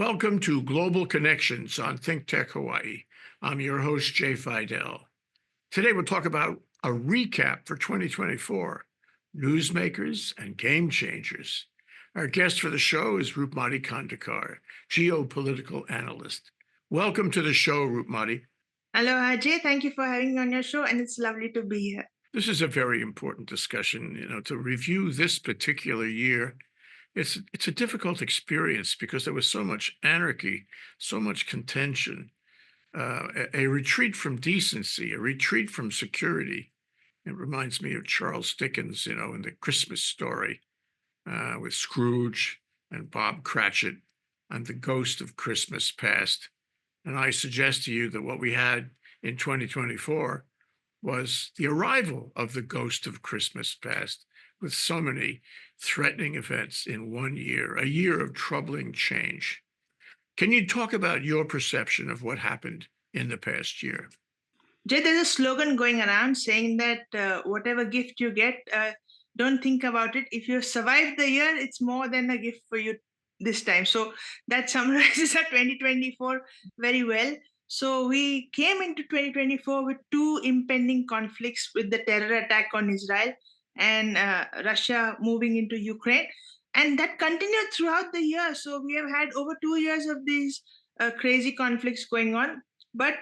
Welcome to Global Connections on ThinkTech Hawaii. I'm your host, Jay Fidell. Today we'll talk about a recap for 2024, newsmakers and game changers. Our guest for the show is Roopmati Khandekar, geopolitical analyst. Welcome to the show, Roopmati. Hello, Ajay. Thank you for having me on your show, and it's lovely to be here. This is a very important discussion, to review this particular year. It's a difficult experience because there was so much anarchy, so much contention, a retreat from decency, a retreat from security. It reminds me of Charles Dickens, in the Christmas story with Scrooge and Bob Cratchit and the ghost of Christmas past. And I suggest to you that what we had in 2024 was the arrival of the ghost of Christmas past, with so many threatening events in one year, a year of troubling change. Can you talk about your perception of what happened in the past year? Jay, there's a slogan going around saying that whatever gift you get, don't think about it. If you survive the year, it's more than a gift for you this time. So that summarizes our 2024 very well. So we came into 2024 with two impending conflicts, with the terror attack on Israel and Russia moving into Ukraine. And that continued throughout the year. So we have had over 2 years of these crazy conflicts going on. But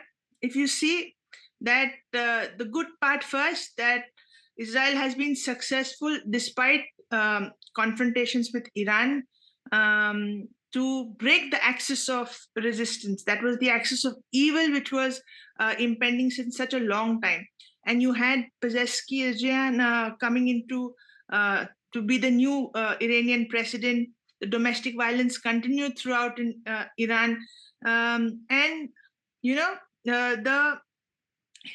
if you see that the good part first, that Israel has been successful despite confrontations with Iran, to break the axis of resistance. That was the axis of evil, which was impending since such a long time. And you had Pezeshkian coming into to be the new Iranian president. The domestic violence continued throughout in Iran. And, the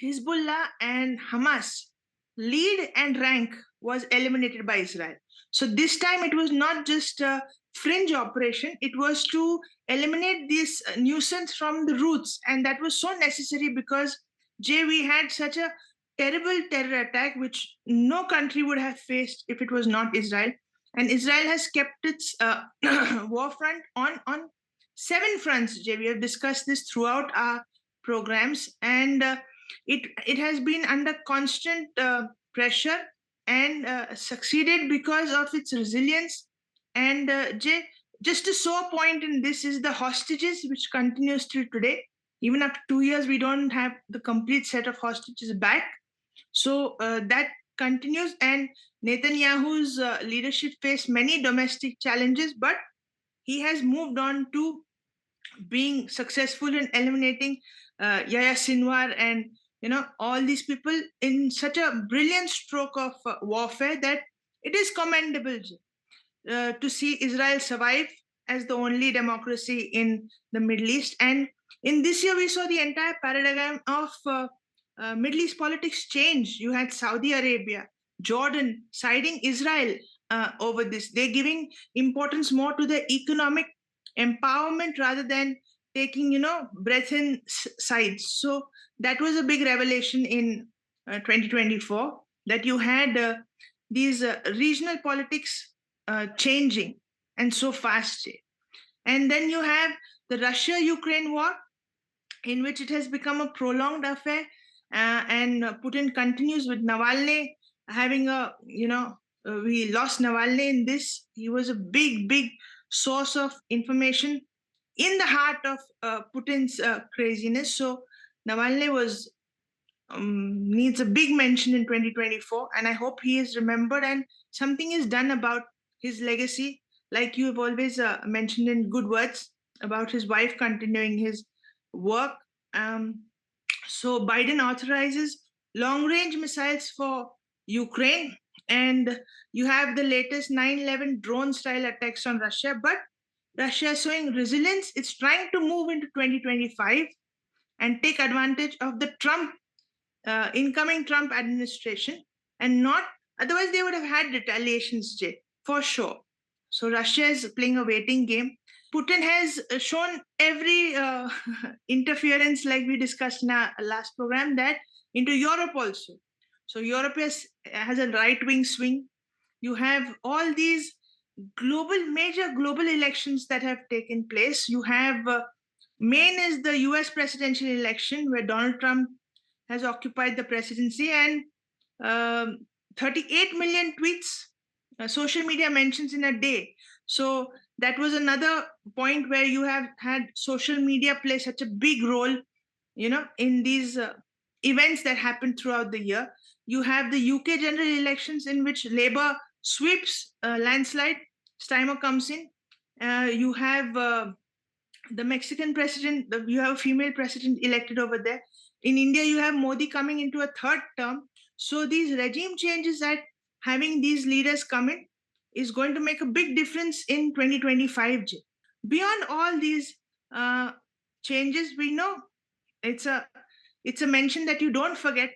Hezbollah and Hamas lead and rank was eliminated by Israel. So this time it was not just a fringe operation, it was to eliminate this nuisance from the roots. And that was so necessary because, Jay, we had such a terrible terror attack which no country would have faced if it was not Israel. And Israel has kept its war front on 7 fronts, Jay. We have discussed this throughout our programs. And it has been under constant pressure and succeeded because of its resilience. And Jay, just to show a point in this is the hostages, which continues till today. Even after 2 years, we don't have the complete set of hostages back. So that continues. And Netanyahu's leadership faced many domestic challenges, but he has moved on to being successful in eliminating Yahya Sinwar and all these people in such a brilliant stroke of warfare that it is commendable to see Israel survive as the only democracy in the Middle East. And in this year, we saw the entire paradigm of Middle East politics change. You had Saudi Arabia, Jordan siding Israel over this. They're giving importance more to the economic empowerment rather than taking, Breton sides. So that was a big revelation in 2024, that you had these regional politics changing and so fast. And then you have the Russia-Ukraine war, in which it has become a prolonged affair, and Putin continues with Navalny having we lost Navalny in this. He was a big source of information in the heart of Putin's craziness. So Navalny needs a big mention in 2024, and I hope he is remembered and something is done about his legacy, like you have always mentioned in good words about his wife continuing his work. So Biden authorizes long-range missiles for Ukraine, and you have the latest 9/11 drone-style attacks on Russia. But Russia is showing resilience. It's trying to move into 2025 and take advantage of the incoming Trump administration, and not otherwise they would have had retaliations, Jay, for sure. So Russia is playing a waiting game. Putin has shown every interference, like we discussed in our last program, that into Europe also. So Europe has a right-wing swing. You have all these major global elections that have taken place. You have main is the US presidential election, where Donald Trump has occupied the presidency, and um, 38 million tweets, social media mentions in a day. So that was another point where you have had social media play such a big role, in these events that happen throughout the year. You have the UK general elections, in which Labour sweeps, landslide. Steimer comes in. You have the Mexican president, you have a female president elected over there. In India, you have Modi coming into a third term. So these regime changes, that having these leaders come in, is going to make a big difference in 2025. Beyond all these uh, changes, we know it's a it's a mention that you don't forget,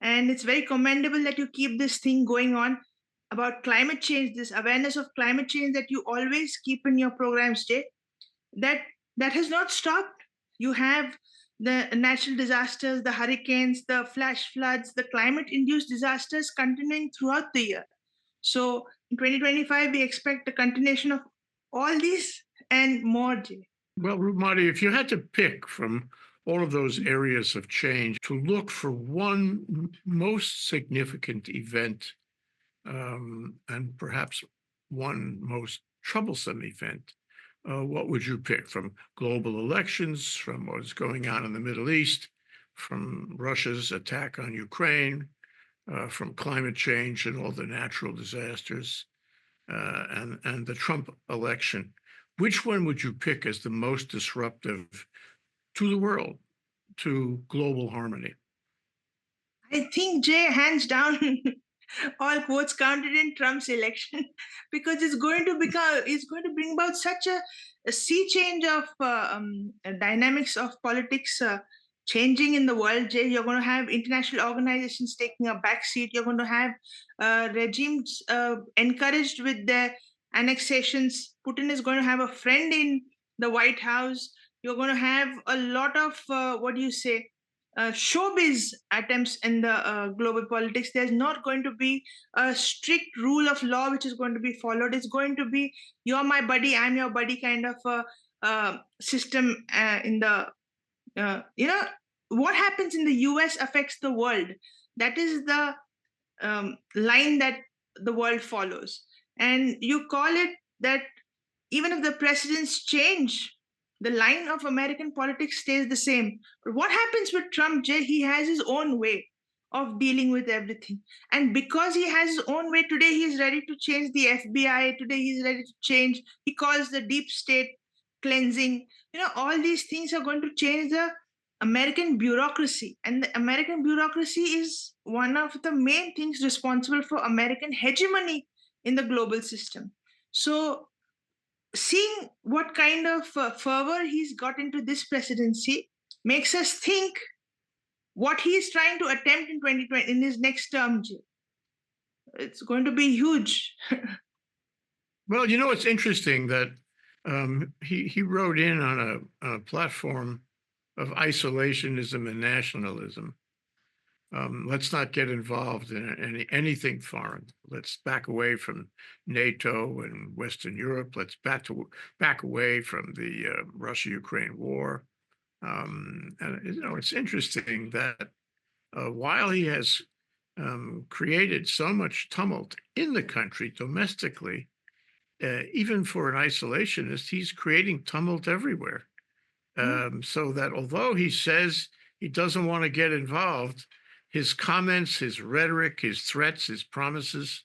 and it's very commendable that you keep this thing going on about climate change, this awareness of climate change that you always keep in your programs, Jay. that that has not stopped. You have the natural disasters, the hurricanes, the flash floods, the climate induced disasters continuing throughout the year. So in 2025 we expect a continuation of all these and more, Jay. Well, Roopmati, if you had to pick from all of those areas of change to look for one most significant event, and perhaps one most troublesome event, what would you pick from global elections, from what's going on in the Middle East, from Russia's attack on Ukraine, from climate change and all the natural disasters, and the Trump election? Which one would you pick as the most disruptive to the world, to global harmony? I think, Jay, hands down, all votes counted in Trump's election, because it's going to bring about such a sea change of dynamics of politics, changing in the world. Jay, you're going to have international organizations taking a back seat. You're going to have regimes encouraged with their annexations. Putin is going to have a friend in the White House. You're going to have a lot of what do you say, showbiz attempts in the global politics. There's not going to be a strict rule of law which is going to be followed. It's going to be you're my buddy, I'm your buddy kind of a system in the what happens in the US affects the world. That is the line that the world follows. And you call it that even if the presidents change, the line of American politics stays the same. But what happens with Trump, Jay? He has his own way of dealing with everything. And because he has his own way, today he's ready to change the FBI. Today he's ready to change. He calls the deep state cleansing. All these things are going to change the American bureaucracy. And the American bureaucracy is one of the main things responsible for American hegemony in the global system. So seeing what kind of fervor he's got into this presidency makes us think what he's trying to attempt in 2020 in his next term. Jay. It's going to be huge. Well, it's interesting that he wrote in on a platform of isolationism and nationalism. Let's not get involved in anything foreign. Let's back away from NATO and Western Europe. Let's back away from the Russia-Ukraine war. And it's interesting that while he has created so much tumult in the country domestically, even for an isolationist, he's creating tumult everywhere. So that although he says he doesn't want to get involved, his comments, his rhetoric, his threats, his promises,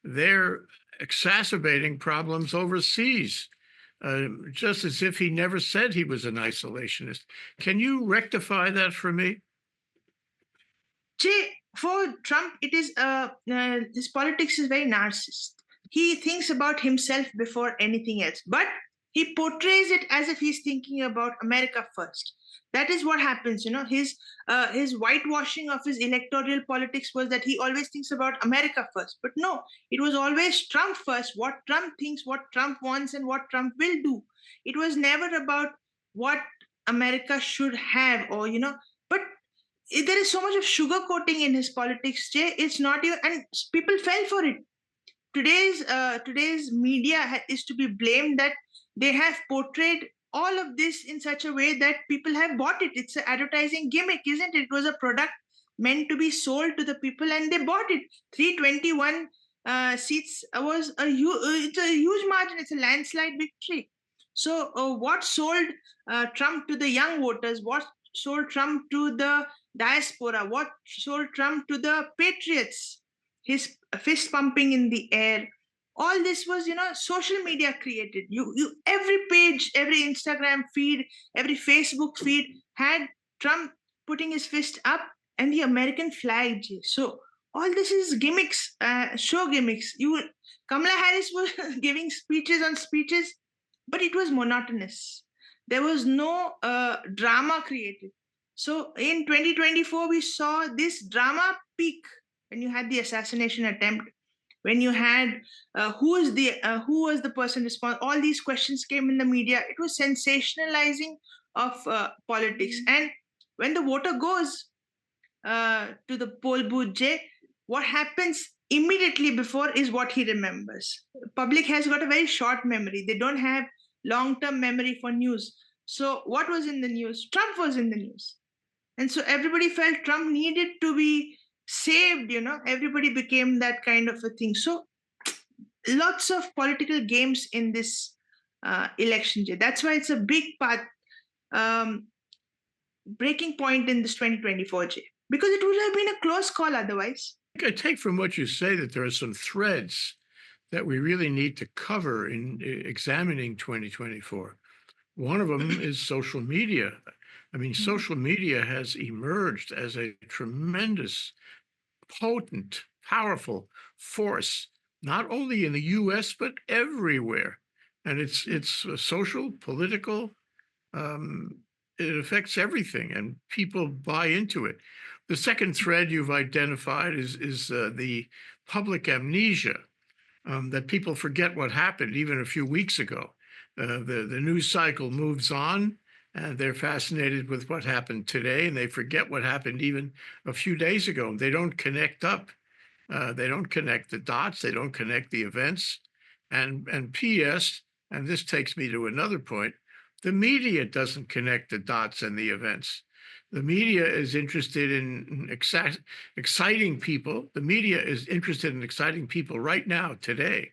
they're exacerbating problems overseas, just as if he never said he was an isolationist. Can you rectify that for me? Jay, for Trump, it is his politics is very narcissist. He thinks about himself before anything else, but he portrays it as if he's thinking about America first. That is what happens. His whitewashing of his electoral politics was that he always thinks about America first. But no, it was always Trump first. What Trump thinks, what Trump wants, and what Trump will do. It was never about what America should have, or But there is so much of sugarcoating in his politics, Jay. It's not even, and people fell for it. today's media is to be blamed that they have portrayed all of this in such a way that people have bought it. It's an advertising gimmick, isn't it? It was a product meant to be sold to the people, and they bought it. 321 seats was it's a huge margin. It's a landslide victory. So, what sold Trump to the young voters? What sold Trump to the diaspora? What sold Trump to the patriots? His fist pumping in the air. All this was, social media created. You every page, every Instagram feed, every Facebook feed had Trump putting his fist up and the American flag. So all this is gimmicks, show gimmicks. Kamala Harris was giving speeches on speeches, but it was monotonous. There was no drama created. So in 2024, we saw this drama peak when you had the assassination attempt, when you had who was the person responsible. All these questions came in the media. It was sensationalizing of politics. And when the voter goes to the poll booth, Jay, what happens immediately before is what he remembers. Public has got a very short memory. They don't have long-term memory for news. So what was in the news? Trump was in the news. And so everybody felt Trump needed to be saved. Everybody became that kind of a thing. So lots of political games in this election, Jay. That's why it's a big part, breaking point in this 2024, Jay, because it would have been a close call otherwise. I take from what you say that there are some threads that we really need to cover in examining 2024. One of them is social media. I mean, social media has emerged as a tremendous, potent, powerful force, not only in the US, but everywhere. And it's social, political, it affects everything, and people buy into it. The second thread you've identified is the public amnesia, that people forget what happened even a few weeks ago. The news cycle moves on, and they're fascinated with what happened today, and they forget what happened even a few days ago. They don't connect up. They don't connect the dots. They don't connect the events. And P.S., and this takes me to another point, the media doesn't connect the dots and the events. The media is interested in exciting people. The media is interested in exciting people right now, today.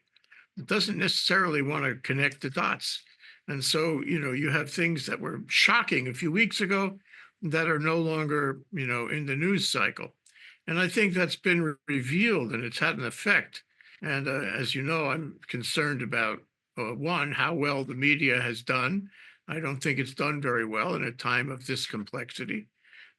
It doesn't necessarily want to connect the dots. And so, you have things that were shocking a few weeks ago that are no longer, in the news cycle. And I think that's been revealed, and it's had an effect. And as you know, I'm concerned about, one, how well the media has done. I don't think it's done very well in a time of this complexity.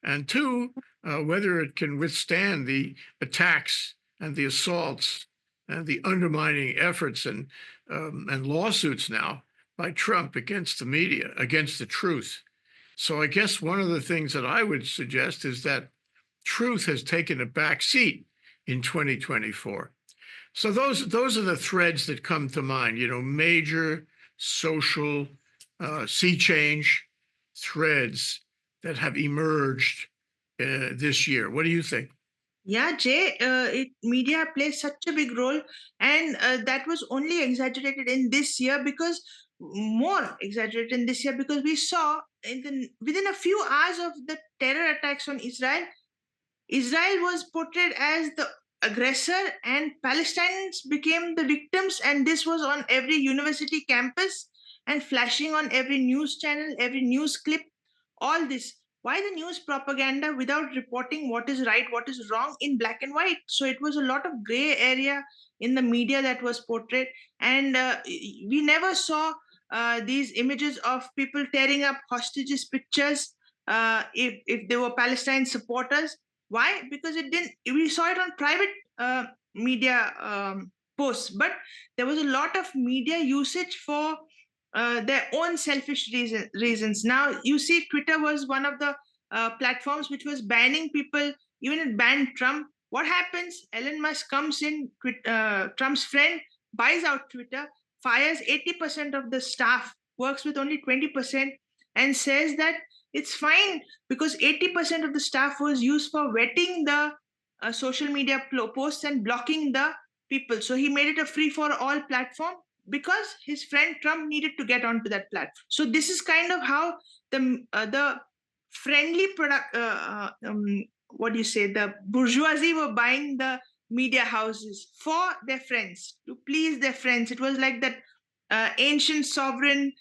And two, whether it can withstand the attacks and the assaults and the undermining efforts and lawsuits now by Trump against the media, against the truth. So I guess one of the things that I would suggest is that truth has taken a back seat in 2024. So those are the threads that come to mind, major social sea change threads that have emerged this year. What do you think? Yeah, Jay, media plays such a big role, and that was only exaggerated in this year because more exaggerated in this year because we saw within a few hours of the terror attacks on Israel, Israel was portrayed as the aggressor and Palestinians became the victims, and this was on every university campus and flashing on every news channel, every news clip, all this. Why the news propaganda without reporting what is right, what is wrong in black and white? So it was a lot of gray area in the media that was portrayed, and we never saw these images of people tearing up hostages pictures if they were Palestine supporters. Why? Because it didn't. We saw it on private media posts, but there was a lot of media usage for their own selfish reasons. Now you see, Twitter was one of the platforms which was banning people. Even it banned Trump. What happens? Elon Musk comes in. Trump's friend buys out Twitter, fires 80% of the staff, works with only 20%, and says that it's fine because 80% of the staff was used for vetting the social media posts and blocking the people. So he made it a free for all platform because his friend Trump needed to get onto that platform. So this is kind of how the friendly product, what do you say, the bourgeoisie were buying the media houses for their friends, to please their friends. It was like that ancient sovereign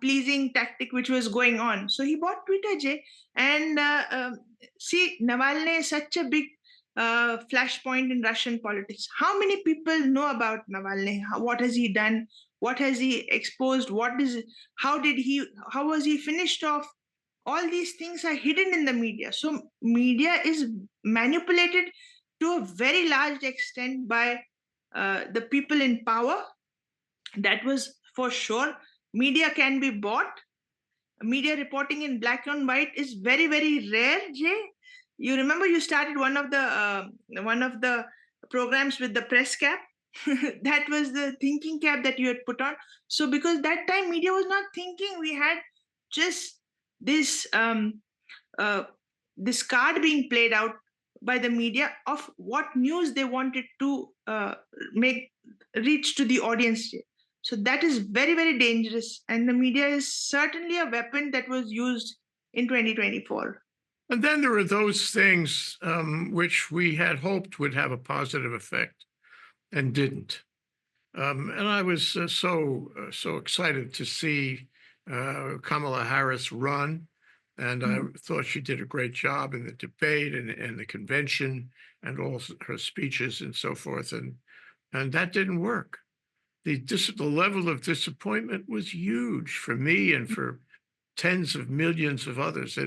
pleasing tactic which was going on. So he bought Twitter, Jay. And see, Navalny is such a big flashpoint in Russian politics. How many people know about Navalny? What has he done? What has he exposed? What is? How did he? How was he finished off? All these things are hidden in the media. So media is manipulated to a very large extent by the people in power. That was for sure. Media can be bought. Media reporting in black and white is very, very rare, Jay. You remember you started one of the programs with the press cap. That was the thinking cap that you had put on. So because that time media was not thinking, we had just this uh, this card being played out by the media of what news they wanted to make reach to the audience. So that is very, very dangerous. And the media is certainly a weapon that was used in 2024. And then there are those things which we had hoped would have a positive effect and didn't. And I was so excited to see Kamala Harris run, and I Mm. thought she did a great job in the debate and the convention and all her speeches and so forth. And that didn't work. The level of disappointment was huge for me and for tens of millions of others.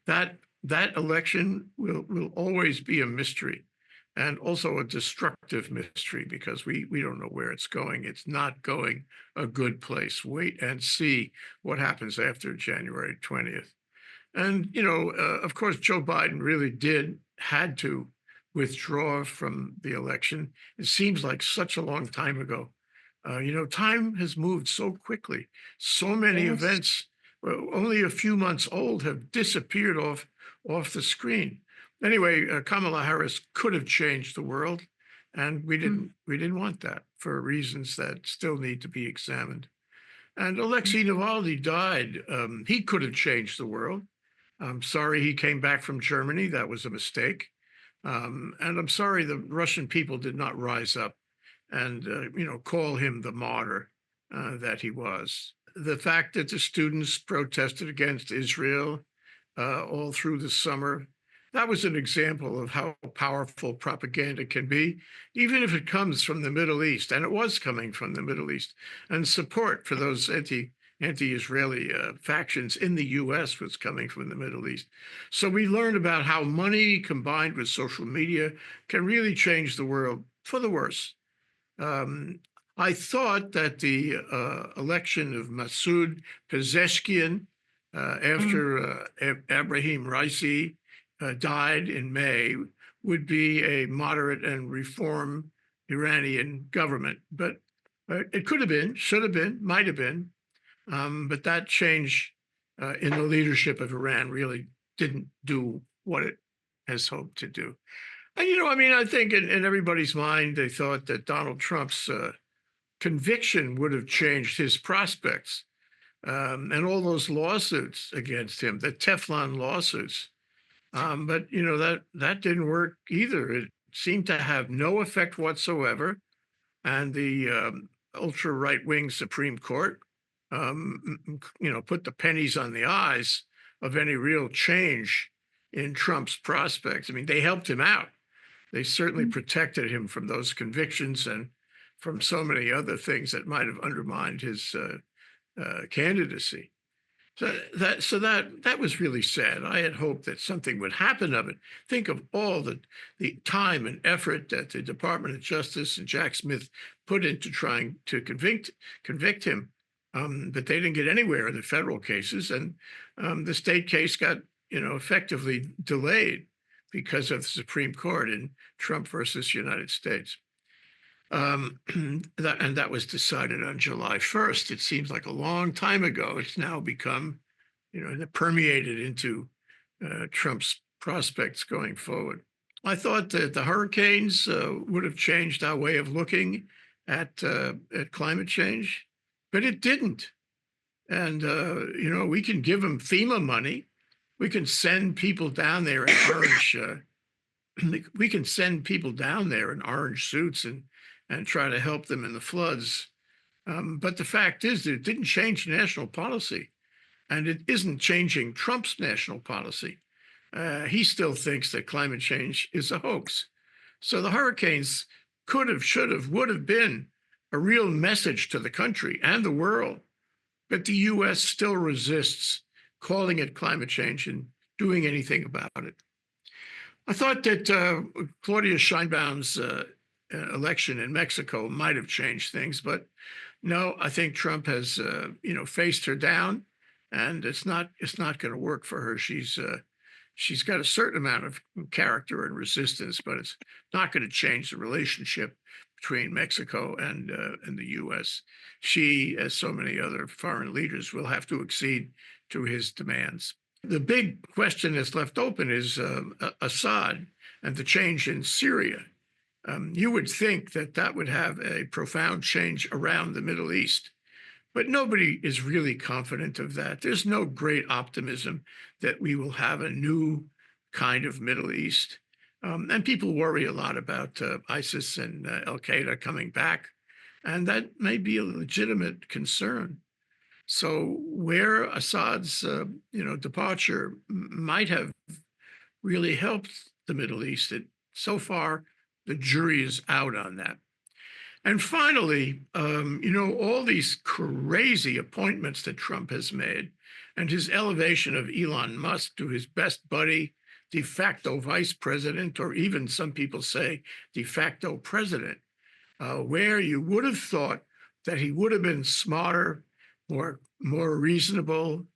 That that election will always be a mystery, and also a destructive mystery because we don't know where it's going. It's not going a good place. Wait and see what happens after January 20th. And of course, Joe Biden really had to withdraw from the election. It seems like such a long time ago. Time has moved so quickly. So many Yes. events, well, only a few months old, have disappeared off the screen. Anyway, Kamala Harris could have changed the world, and Mm. we didn't want that for reasons that still need to be examined. And Alexei Navalny died. He could have changed the world. I'm sorry he came back from Germany. That was a mistake. And I'm sorry the Russian people did not rise up and call him the martyr that he was. The fact that the students protested against Israel all through the summer, that was an example of how powerful propaganda can be, even if it comes from the Middle East, and it was coming from the Middle East. And support for those anti-Israeli factions in the U.S. was coming from the Middle East. So we learned about how money combined with social media can really change the world for the worse. Um, I thought that the election of Masoud Pezeshkian Mm. after Abraham Raisi died in May would be a moderate and reform Iranian government. But it could have been, should have been, might have been. But that change in the leadership of Iran really didn't do what it has hoped to do. And, I think in everybody's mind, they thought that Donald Trump's conviction would have changed his prospects. And all those lawsuits against him, the Teflon lawsuits. But, that didn't work either. It seemed to have no effect whatsoever. And the ultra right wing Supreme Court, put the pennies on the eyes of any real change in Trump's prospects. I mean, they helped him out. They certainly Mm. protected him from those convictions and from so many other things that might have undermined his candidacy. So that was really sad. I had hoped that something would happen of it. Think of all the time and effort that the Department of Justice and Jack Smith put into trying to convict him, but they didn't get anywhere in the federal cases, and the state case got effectively delayed because of the Supreme Court in Trump versus United States. That was decided on July 1st. It seems like a long time ago. It's now become, permeated into Trump's prospects going forward. I thought that the hurricanes would have changed our way of looking at climate change, but it didn't. And we can give them FEMA money. We can send people down there in orange. We can send people down there in orange suits and try to help them in the floods. But the fact is that it didn't change national policy, and it isn't changing Trump's national policy. He still thinks that climate change is a hoax. So the hurricanes could have, should have, would have been a real message to the country and the world. But the US still resists calling it climate change and doing anything about it. I thought that Claudia Sheinbaum's election in Mexico might have changed things, but no, I think Trump has, faced her down, and it's not going to work for her. She's got a certain amount of character and resistance, but it's not going to change the relationship between Mexico and the U.S. She, as so many other foreign leaders, will have to accede to his demands. The big question that's left open is Assad and the change in Syria. You would think that that would have a profound change around the Middle East, but nobody is really confident of that. There's no great optimism that we will have a new kind of Middle East. And people worry a lot about ISIS and Al Qaeda coming back, and that may be a legitimate concern. So, where Assad's departure might have really helped the Middle East, so far the jury is out on that. And finally, all these crazy appointments that Trump has made and his elevation of Elon Musk to his best buddy, de facto vice president, or even some people say de facto president, where you would have thought that he would have been smarter, more reasonable,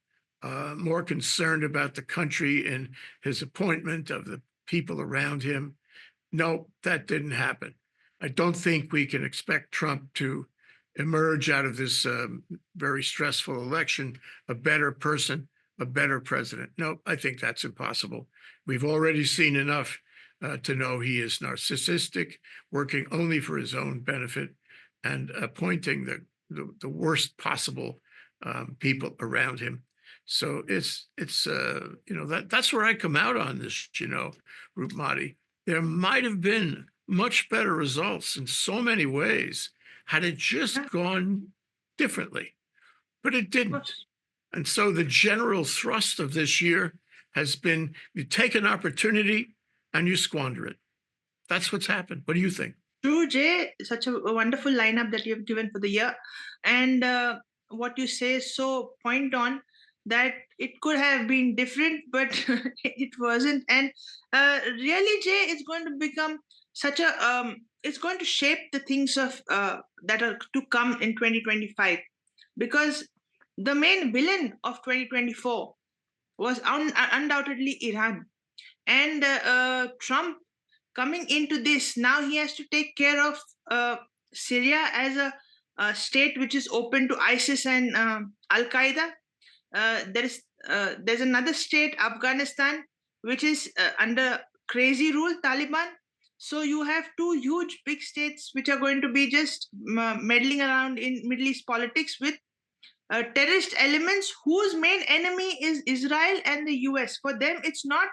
more concerned about the country in his appointment of the people around him. No, that didn't happen. I don't think we can expect Trump to emerge out of this very stressful election a better person, a better president. No, I think that's impossible. We've already seen enough to know he is narcissistic, working only for his own benefit, and appointing the worst possible people around him. So that's where I come out on this, Roopmati. There might have been much better results in so many ways had it just gone differently, but it didn't. And so the general thrust of this year has been you take an opportunity and you squander it. That's what's happened. What do you think? True, Jay. Such a wonderful lineup that you have given for the year. And what you say is so point on that it could have been different, but it wasn't. And really, Jay, it's going to become such a it's going to shape the things of that are to come in 2025, because the main villain of 2024 was undoubtedly Iran, and Trump coming into this now, he has to take care of Syria as a state which is open to ISIS and Al Qaeda. There's another state, Afghanistan, which is under crazy rule, Taliban. So you have two huge big states which are going to be just meddling around in Middle East politics with terrorist elements whose main enemy is Israel and the US. For them, it's not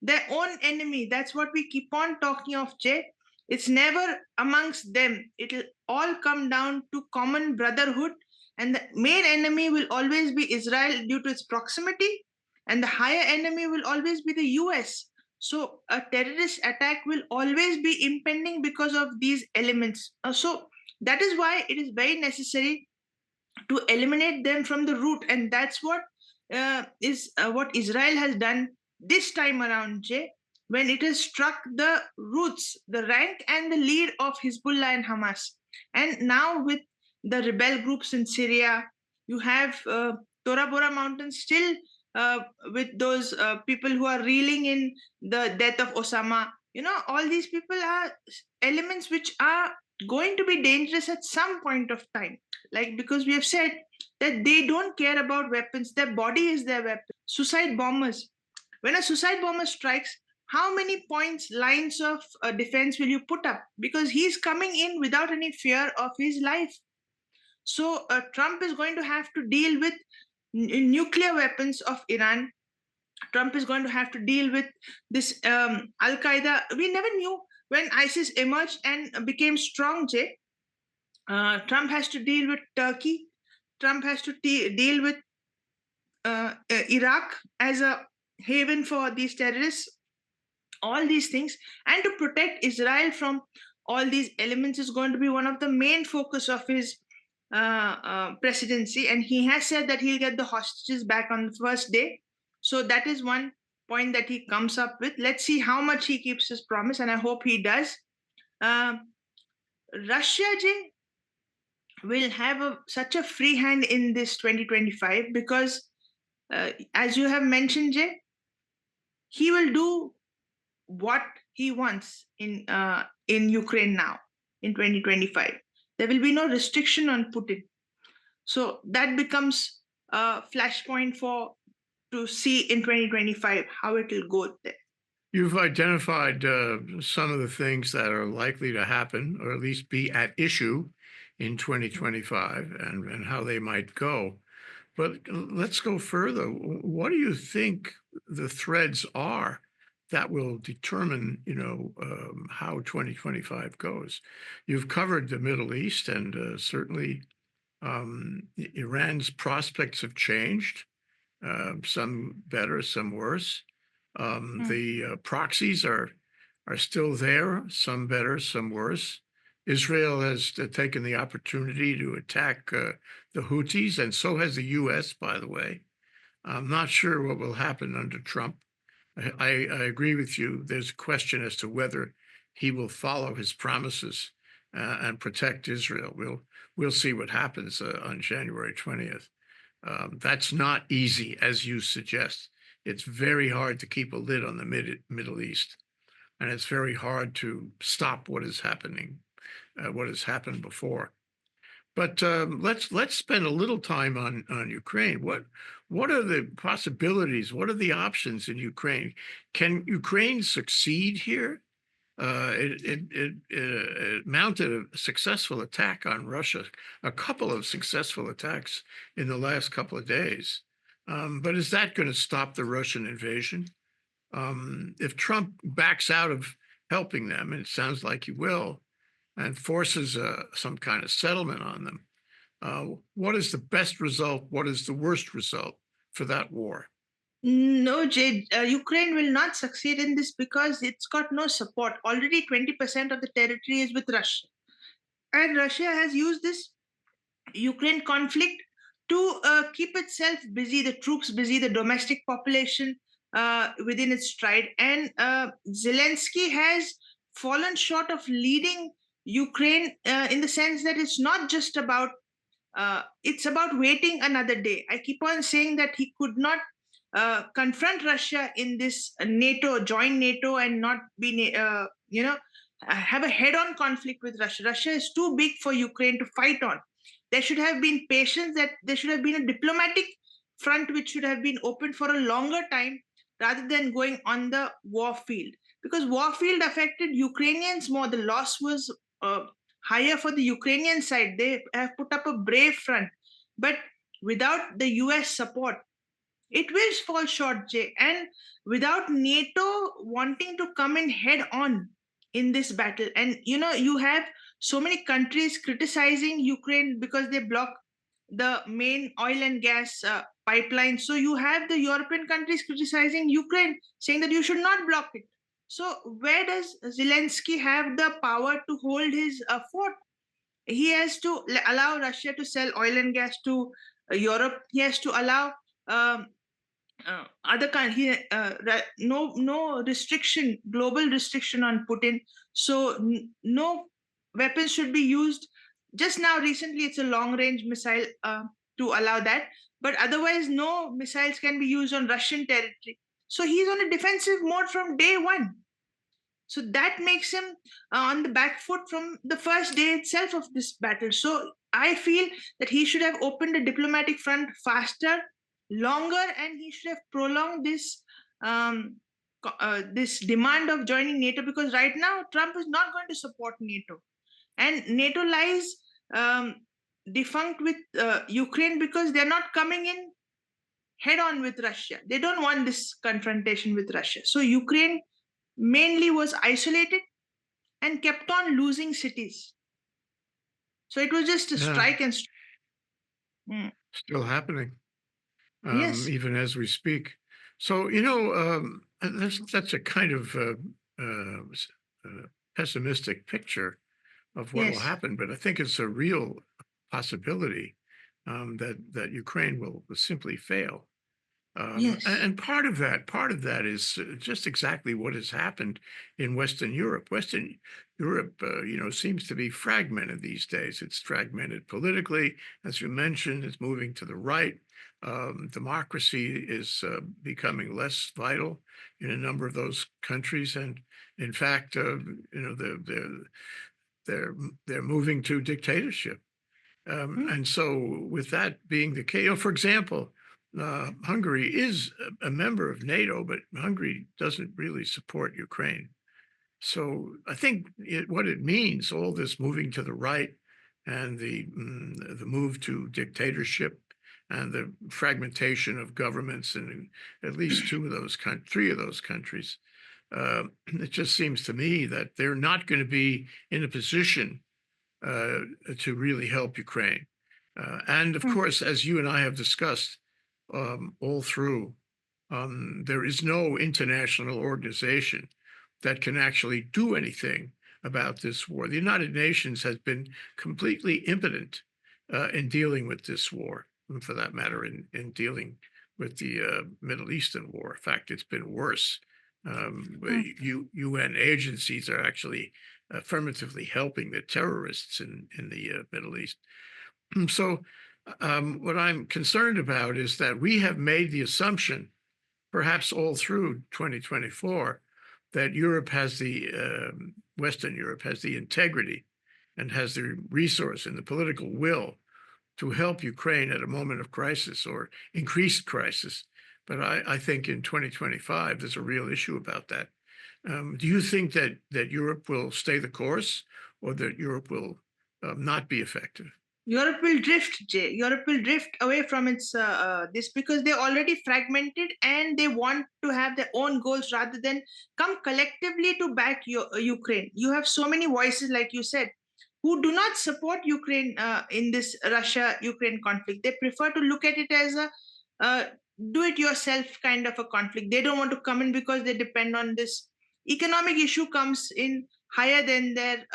their own enemy. That's what we keep on talking of, Jay. It's never amongst them. It'll all come down to common brotherhood, and the main enemy will always be Israel due to its proximity, and the higher enemy will always be the US. So a terrorist attack will always be impending because of these elements. So that is why it is very necessary to eliminate them from the root, and that's what is what Israel has done this time around, Jay, when it has struck the roots, the rank and the lead of Hezbollah and Hamas. And now with the rebel groups in Syria, you have Tora Bora Mountains still with those people who are reeling in the death of Osama. All these people are elements which are going to be dangerous at some point of time. Like, because we have said that they don't care about weapons, their body is their weapon. Suicide bombers. When a suicide bomber strikes, how many lines of defense will you put up? Because he's coming in without any fear of his life. So Trump is going to have to deal with nuclear weapons of Iran. Trump is going to have to deal with this Al Qaeda. We never knew when ISIS emerged and became strong, Jay. Trump has to deal with Turkey. Trump has to deal with Iraq as a haven for these terrorists. All these things, and to protect Israel from all these elements is going to be one of the main focus of his presidency. And he has said that he'll get the hostages back on the first day. So that is one point that he comes up with. Let's see how much he keeps his promise, and I hope he does. Russia, Jay, will have such a free hand in this 2025 because, as you have mentioned, Jay, he will do what he wants in Ukraine now in 2025. There will be no restriction on Putin. So that becomes a flashpoint to see in 2025 how it will go there. You've identified some of the things that are likely to happen, or at least be at issue in 2025, and how they might go. But let's go further. What do you think the threads are that will determine, how 2025 goes? You've covered the Middle East, and certainly Iran's prospects have changed, some better, some worse. The proxies are still there, some better, some worse. Israel has taken the opportunity to attack the Houthis, and so has the U.S., by the way. I'm not sure what will happen under Trump. I agree with you. There's a question as to whether he will follow his promises and protect Israel. We'll see what happens on January 20th. That's not easy, as you suggest. It's very hard to keep a lid on the Middle East, and it's very hard to stop what is happening, what has happened before. But let's spend a little time on Ukraine. What are the possibilities? What are the options in Ukraine? Can Ukraine succeed here? It mounted a successful attack on Russia, a couple of successful attacks in the last couple of days. But is that going to stop the Russian invasion? If Trump backs out of helping them, and it sounds like he will, and forces some kind of settlement on them, what is the best result? What is the worst result for that war? No, Jade, Ukraine will not succeed in this because it's got no support. Already 20% of the territory is with Russia. And Russia has used this Ukraine conflict to keep itself busy, the troops busy, the domestic population within its stride. And Zelensky has fallen short of leading Ukraine in the sense that it's not just about it's about waiting another day. I keep on saying that he could not confront Russia in this join NATO, and not be, have a head-on conflict with Russia. Russia is too big for Ukraine to fight on. There should have been patience. That there should have been a diplomatic front which should have been opened for a longer time rather than going on the war field. Because war field affected Ukrainians more. The loss was higher for the Ukrainian side. They have put up a brave front, but without the US support, it will fall short, Jay. And without NATO wanting to come in head on in this battle, and you have so many countries criticizing Ukraine because they block the main oil and gas pipeline. So you have the European countries criticizing Ukraine, saying that you should not block it. So where does Zelensky have the power to hold his fort? He has to allow Russia to sell oil and gas to Europe. He has to allow other country no restriction, global restriction on Putin. So no weapons should be used. Just now, recently, it's a long range missile to allow that, but otherwise, no missiles can be used on Russian territory. So he's on a defensive mode from day one. So that makes him on the back foot from the first day itself of this battle. So I feel that he should have opened a diplomatic front faster, longer, and he should have prolonged this this demand of joining NATO, because right now Trump is not going to support NATO, and NATO lies um, defunct with Ukraine because they're not coming in head on with Russia. They don't want this confrontation with Russia. So Ukraine mainly was isolated and kept on losing cities. So it was just a Yeah, strike and Mm. still happening, Yes, even as we speak. So, that's a kind of pessimistic picture of what will yes, happen, but I think it's a real possibility that Ukraine will simply fail. yes, And part of that is just exactly what has happened in Western Europe. Western Europe, seems to be fragmented these days. It's fragmented politically, as you mentioned. It's moving to the right. Democracy is becoming less vital in a number of those countries, and in fact, they're they're moving to dictatorship. Mm, And so, with that being the case, for example, Hungary is a member of NATO, but Hungary doesn't really support Ukraine. So, I think what it means, all this moving to the right, and the move to dictatorship, and the fragmentation of governments in at least three of those countries. It just seems to me that they're not going to be in a position uh, to really help Ukraine. And of mm, course, as you and I have discussed all through, there is no international organization that can actually do anything about this war. The United Nations has been completely impotent in dealing with this war, and for that matter, in dealing with the Middle Eastern war. In fact, it's been worse. mm. UN agencies are actually affirmatively helping the terrorists in the Middle East. So, what I'm concerned about is that we have made the assumption, perhaps all through 2024, that Western Europe has the integrity and has the resource and the political will to help Ukraine at a moment of crisis or increased crisis. But I think in 2025, there's a real issue about that. Do you think that Europe will stay the course, or that Europe will not be effective? Europe will drift, Jay. Europe will drift away from its this because they're already fragmented and they want to have their own goals rather than come collectively to back Ukraine. You have so many voices, like you said, who do not support Ukraine in this Russia-Ukraine conflict. They prefer to look at it as a uh, do-it-yourself kind of a conflict. They don't want to come in because they depend on this economic issue comes in higher than their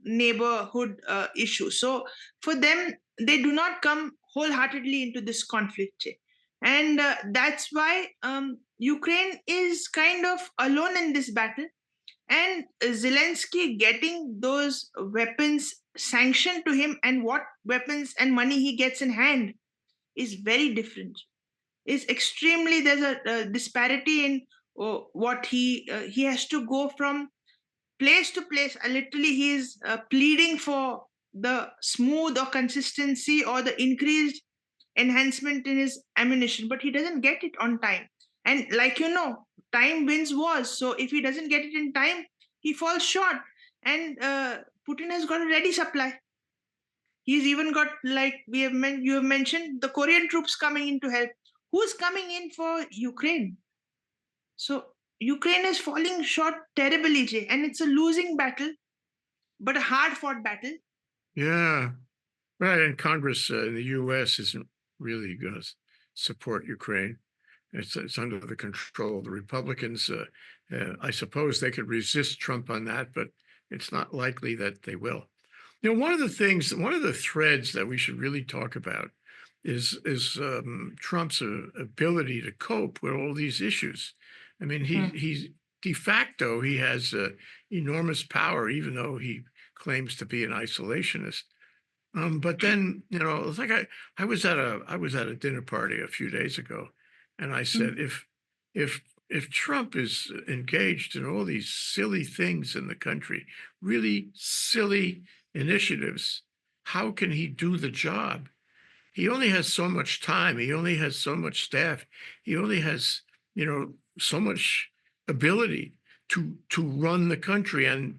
neighborhood issue. So for them, they do not come wholeheartedly into this conflict. And that's why Ukraine is kind of alone in this battle. And Zelensky getting those weapons sanctioned to him, and what weapons and money he gets in hand is very different. Is extremely, there's a disparity in what he has to go from place to place. Literally, he is pleading for the smooth or consistency or the increased enhancement in his ammunition, but he doesn't get it on time. And like time wins wars. So if he doesn't get it in time, he falls short. And Putin has got a ready supply. He's even got, like you have mentioned, the Korean troops coming in to help. Who's coming in for Ukraine? So Ukraine is falling short terribly, Jay, and it's a losing battle, but a hard fought battle. Yeah, right. And Congress in the U.S. isn't really going to support Ukraine. It's under the control of the Republicans. I suppose they could resist Trump on that, but it's not likely that they will. One of the threads that we should really talk about is Trump's ability to cope with all these issues. I mean, Mm, he's de facto he has enormous power, even though he claims to be an isolationist. But then, it's like I was at a dinner party a few days ago, and I mm, said, if if Trump is engaged in all these silly things in the country, really silly initiatives, how can he do the job? He only has so much time. He only has so much staff. He only has, so much. ability to run the country and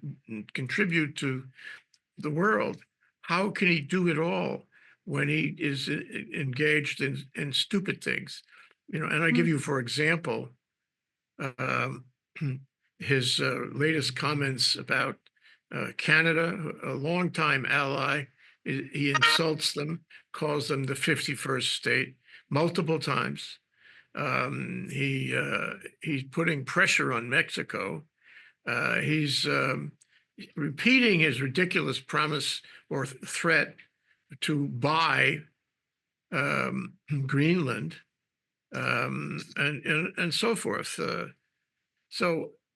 contribute to the world. How can he do it all when he is engaged in stupid things? And I give Mm. you, for example, um, his latest comments about Canada, a longtime ally. He insults them, calls them the 51st state multiple times. He's putting pressure on Mexico. He's repeating his ridiculous promise or threat to buy Greenland, and so forth.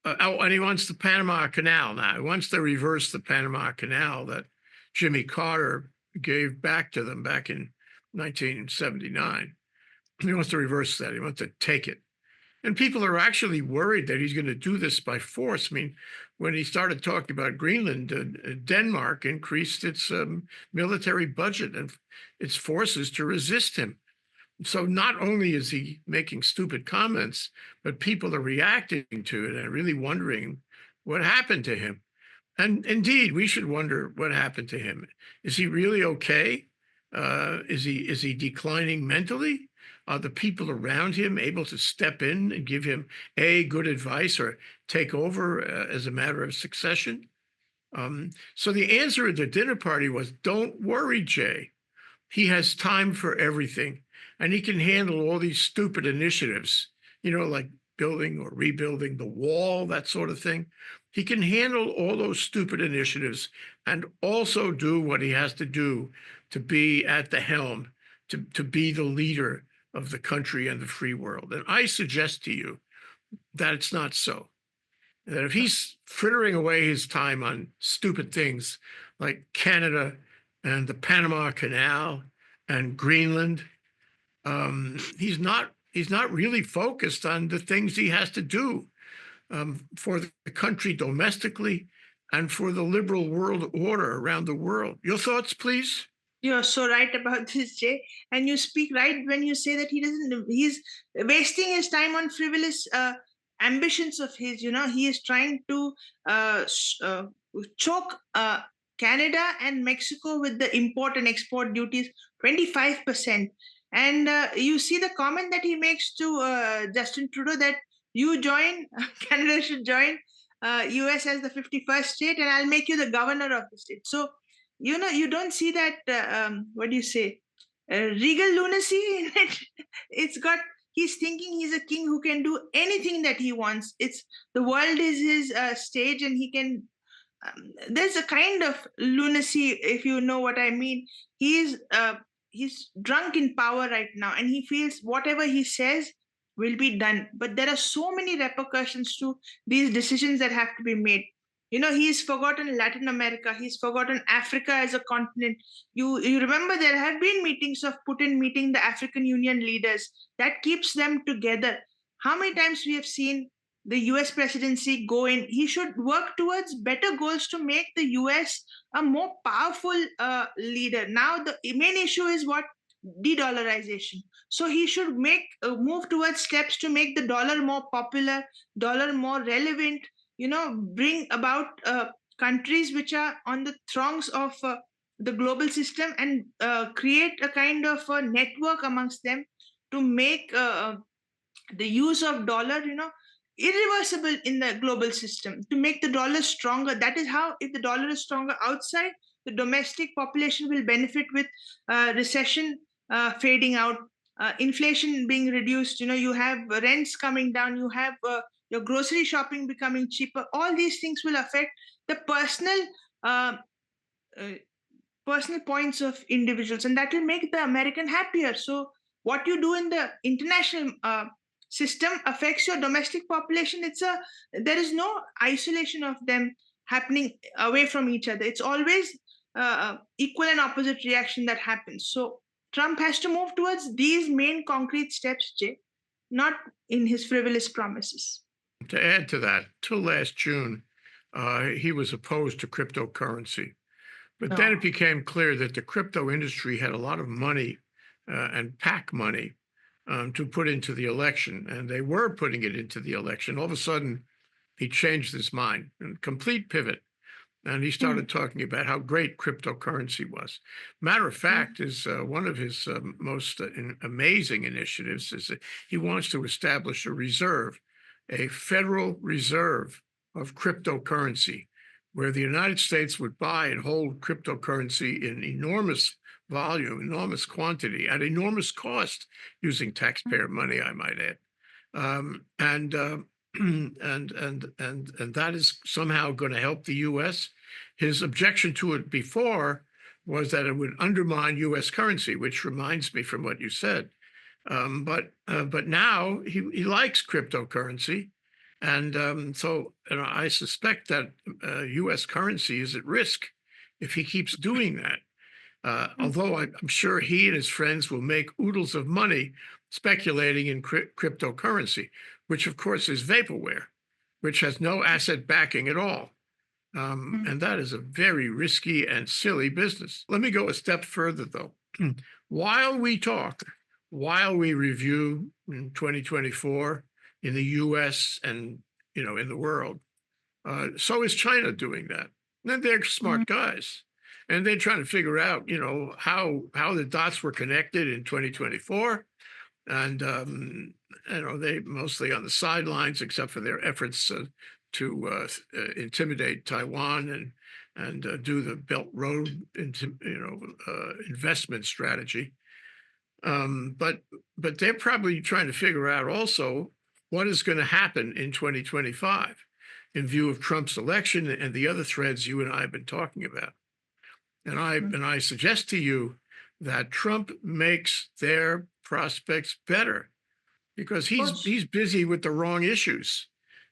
And he wants the Panama Canal now. He wants to reverse the Panama Canal that Jimmy Carter gave back to them back in 1979. He wants to reverse that. He wants to take it. And people are actually worried that he's going to do this by force. I mean, when he started talking about Greenland, Denmark increased its military budget and its forces to resist him. So not only is he making stupid comments, but people are reacting to it and really wondering what happened to him. And indeed, we should wonder what happened to him. Is he really okay? Is he declining mentally? Are the people around him able to step in and give him good advice or take over as a matter of succession? So the answer at the dinner party was, "Don't worry, Jay. He has time for everything, and he can handle all these stupid initiatives, like building or rebuilding the wall, that sort of thing. He can handle all those stupid initiatives and also do what he has to do to be at the helm, to be the leader of the country and the free world." And I suggest to you that it's not so. That if he's frittering away his time on stupid things like Canada and the Panama Canal and Greenland, he's not really focused on the things he has to do for the country domestically and for the liberal world order around the world. Your thoughts, please? You're so right about this, Jay. And you speak right when you say that he's wasting his time on frivolous ambitions of his. He is trying to choke Canada and Mexico with the import and export duties, 25%. And you see the comment that he makes to Justin Trudeau that you join, Canada should join US as the 51st state, and I'll make you the governor of the state. So you don't see that what do you say, regal lunacy in it. He's thinking he's a king who can do anything that he wants. It's the world is his stage, and he can there's a kind of lunacy, if you know what I mean. He's drunk in power right now, and he feels whatever he says will be done, but there are so many repercussions to these decisions that have to be made. He's forgotten Latin America, he's forgotten Africa as a continent. You remember there have been meetings of Putin meeting the African Union leaders. That keeps them together. How many times we have seen the US presidency go in? He should work towards better goals to make the US a more powerful leader. Now the main issue is what? De-dollarization. So he should make move towards steps to make the dollar more popular, dollar more relevant. Bring about countries which are on the throngs of the global system, and create a kind of a network amongst them to make the use of dollar irreversible in the global system, to make the dollar stronger. That is how, if the dollar is stronger outside, the domestic population will benefit with recession fading out, inflation being reduced. You have rents coming down, you have your grocery shopping becoming cheaper. All these things will affect the uh, uh, personal points of individuals, and that will make the American happier. So what you do in the international system affects your domestic population. There is no isolation of them happening away from each other. It's always equal and opposite reaction that happens. So Trump has to move towards these main concrete steps, Jay, not in his frivolous promises. To add to that, till last June, he was opposed to cryptocurrency. But then it No. became clear that the crypto industry had a lot of money and PAC money to put into the election, and they were putting it into the election. All of a sudden, he changed his mind, and complete pivot. And he mm, started talking about how great cryptocurrency was. Matter of mm, fact, is one of his most amazing initiatives is that he wants to establish a federal reserve of cryptocurrency, where the United States would buy and hold cryptocurrency in enormous volume, enormous quantity, at enormous cost, using mm, taxpayer money, I might add. And and that is somehow going to help the U.S. His objection to it before was that it would undermine U.S. currency, which reminds me from what you said. But now he likes cryptocurrency, and so I suspect that U.S. currency is at risk if he keeps doing that. mm, Although I'm sure he and his friends will make oodles of money speculating in cryptocurrency, which of course is vaporware, which has no asset backing at all. mm, And that is a very risky and silly business. Let me go a step further, though. While we talk, while we review in 2024 in the US and in the world, so is China doing that. And they're mm, smart guys, and they're trying to figure out, how the dots were connected in 2024, and they mostly on the sidelines, except for their efforts to intimidate Taiwan and do the Belt Road investment strategy. But they're probably trying to figure out also what is going to happen in 2025 in view of Trump's election and the other threads you and I have been talking about. mm. And I suggest to you that Trump makes their prospects better because Of course. he's busy with the wrong issues.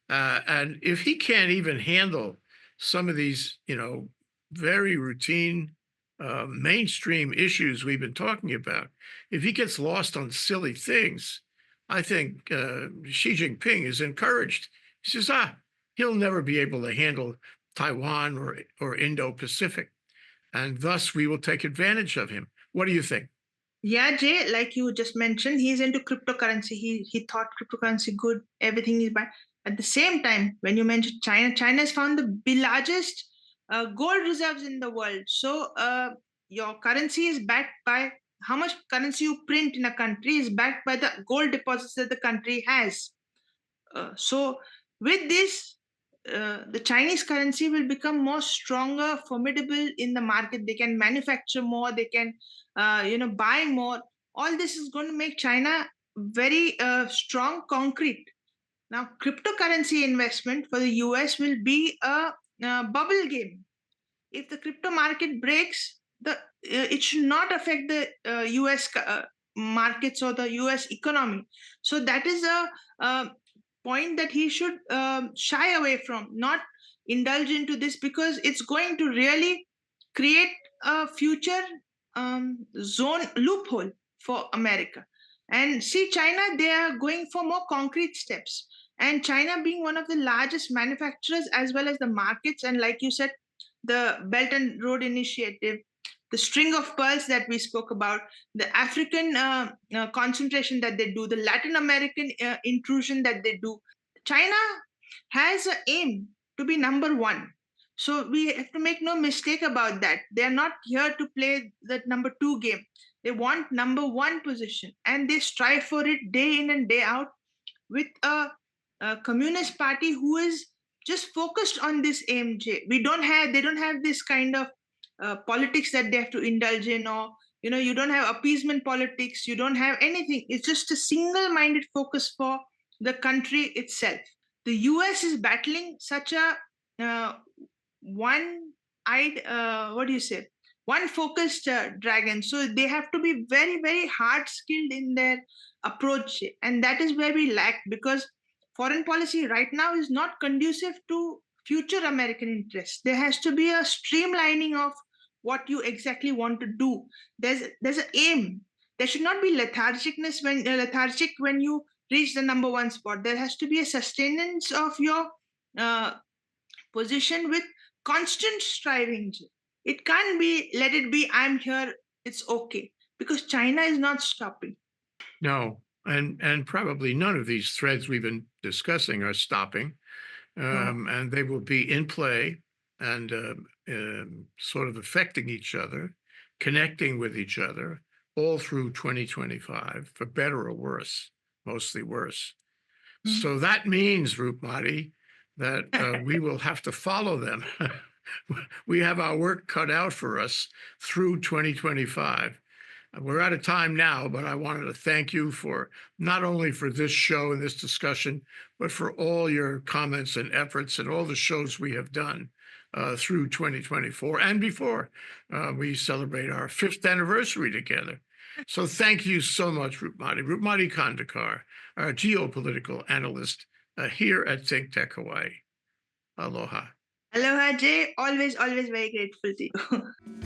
And if he can't even handle some of these, very routine, mainstream issues we've been talking about, if he gets lost on silly things, I think Xi Jinping is encouraged. He says, he'll never be able to handle Taiwan or Indo-Pacific, and thus we will take advantage of him. What do you think? Yeah, Jay, like you just mentioned, he's into cryptocurrency. He thought cryptocurrency good, everything is bad. At the same time, when you mentioned China, China has found the largest gold reserves in the world. So your currency is backed by how much currency you print in a country is backed by the gold deposits that the country has. So with this, the Chinese currency will become more stronger, formidable in the market. They can manufacture more. They can, buy more. All this is going to make China very strong, concrete. Now, cryptocurrency investment for the US will be a bubble game. If the crypto market breaks, it should not affect the US markets or the US economy. So that is a point that he should shy away from, not indulge into this, because it's going to really create a future zone loophole for America. And see, China, they are going for more concrete steps. And China being one of the largest manufacturers as well as the markets, and like you said, the Belt and Road Initiative, the string of pearls that we spoke about, the African concentration that they do, the Latin American intrusion that they do. China has an aim to be number one. So we have to make no mistake about that. They are not here to play that number two game. They want number one position, and they strive for it day in and day out with a communist party who is just focused on this AMJ. They don't have this kind of politics that they have to indulge in, or you don't have appeasement politics. You don't have anything. It's just a single-minded focus for the country itself. The US is battling such a one-eyed, what do you say, one focused dragon. So they have to be very, very hard skilled in their approach, and that is where we lack, because foreign policy right now is not conducive to future American interests. There has to be a streamlining of what you exactly want to do. There's an aim. There should not be lethargic when you reach the number one spot. There has to be a sustenance of your uh, position with constant striving. It can't be let it be, I'm here, it's okay, because China is not stopping. No, and probably none of these threads we've been discussing are stopping, No. and they will be in play and sort of affecting each other, connecting with each other all through 2025, for better or worse, mostly worse. Mm. So that means, Roopmati, that we will have to follow them. We have our work cut out for us through 2025. We're out of time now, but I wanted to thank you for not only for this show and this discussion, but for all your comments and efforts and all the shows we have done through 2024 and before. We celebrate our fifth anniversary together. So thank you so much, Roopmati. Roopmati Khandekar, our geopolitical analyst here at ThinkTech Hawaii. Aloha. Aloha, Jay. Always, always very grateful to you.